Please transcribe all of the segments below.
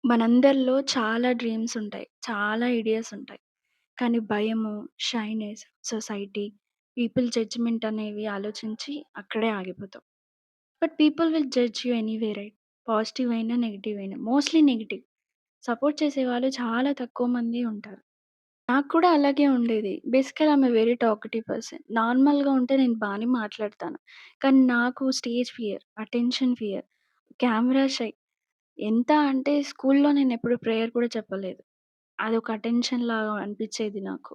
మనందరిలో చాలా డ్రీమ్స్ ఉంటాయి. చాలా ఐడియాస్ ఉంటాయి. కానీ భయము, షైనెస్, సొసైటీ, పీపుల్ జడ్జ్‌మెంట్ అనేవి ఆలోచించి అక్కడే ఆగిపోతాం. But people will judge you anyway right? Positive అయినా, నెగెటివ్ అయినా. Mostly negative. సపోర్ట్ చేసేవాళ్ళు చాలా తక్కువ మంది ఉంటారు. నాకు కూడా అలాగే ఉండేది. Basically I'm a very talkative person. నార్మల్‌గా ఉంటే నేను బానే మాట్లాడతాను. కానీ నాకు stage fear, attention fear, camera shy. ఎంత అంటే స్కూల్‌లో నేనెప్పుడు ప్రేయర్ కూడా చెప్పలేదు. అదొక అటెన్షన్ లాగా అనిపిచ్చేది నాకు.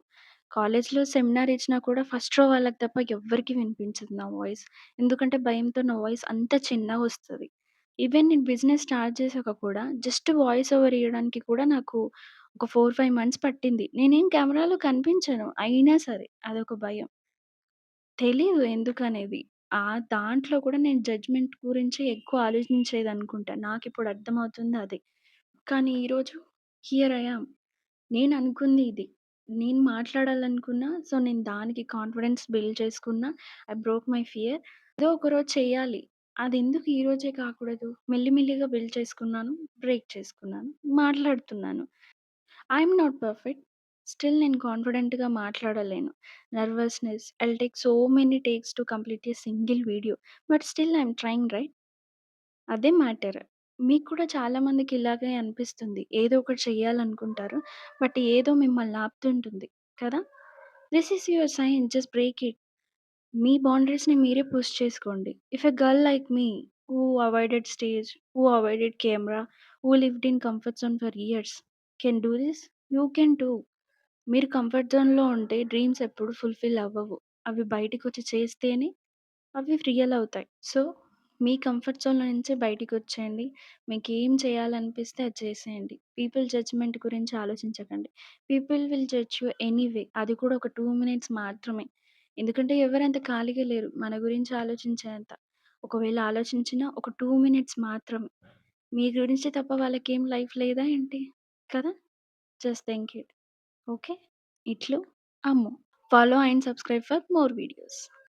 కాలేజ్‌లో సెమినార్ ఇచ్చినా కూడా ఫస్ట్ రో వాళ్ళకి తప్ప ఎవ్వరికీ వినిపించదు నా వాయిస్. ఎందుకంటే భయంతో నా వాయిస్ అంత చిన్నగొస్తది. ఈవెన్ నేను బిజినెస్ స్టార్ట్ చేశాక కూడా జస్ట్ వాయిస్ ఓవర్ ఇయ్యడానికి కూడా నాకు ఒక 4, 5 మంత్స్ పట్టింది. నేనేం కెమెరాలో కనిపించను. అయినా సరే అదొక భయం. తెలీదు ఎందుకనేది. దాంట్లో కూడా నేను జడ్జ్‌మెంట్ గురించి ఎక్కువ ఆలోచించేదనుకుంటా. నాకిప్పుడు అర్థమవుతుంది అదే. కానీ ఈరోజు హియర్ ఐ యామ్. నేననుకుంది ఇది. నేను మాట్లాడాలనుకున్నా, సో, నేను దానికి కాన్ఫిడెన్స్ బిల్డ్ చేసుకున్నా. I broke my fear. ఏదో ఒకరోజు చేయాలి. అదెందుకు ఈరోజే కాకూడదు? మెల్లి మెల్లిగా బిల్డ్ చేసుకున్నాను. బ్రేక్ చేసుకున్నాను. మాట్లాడుతున్నాను. I'm not perfect. స్టిల్ నేను కాన్ఫిడెంట్‌గా మాట్లాడలేను. Nervousness, I'll take so many takes to complete a single video. But still I'm trying right? అదే మ్యాటర్. మీకు కూడా చాలా మందికి ఇలాగే అనిపిస్తుంది. ఏదో ఒకటి చేయాలనుకుంటారు. బట్ ఏదో మిమ్మల్ని ఆపుతుంటుంది కదా! This is your sign. Just break it. మీ బౌండరీస్‌ని మీరే పుష్ చేసుకోండి. If a girl like me who avoided stage, who avoided camera, who lived in comfort zone for years can do this, you can too. మీరు comfort జోన్‌లో ఉంటే dreams ఎప్పుడు fulfil అవ్వవు. అవి బయటికొచ్చి చేస్తేనే అవి రియల్ అవుతాయి. సో, మీ కంఫర్ట్ జోన్‌లో నుంచి బయటికొచ్చేయండి. మీకేం చేయాలనిపిస్తే అది చేసేయండి. పీపుల్ జడ్జ్‌మెంట్ గురించి ఆలోచించకండి. People will judge you anyway. అది కూడా ఒక 2 మినిట్స్ మాత్రమే. ఎందుకంటే ఎవరంత ఖాళీగా లేరు మన గురించి ఆలోచించేంత. ఒకవేళ ఆలోచించినా ఒక 2 మినిట్స్ మాత్రమే. మీ గురించి తప్ప వాళ్ళకేం లైఫ్ లేదా ఏంటి? కదా! Just think it. ఓకే. ఇట్లు Ammu. Follow and subscribe for more videos.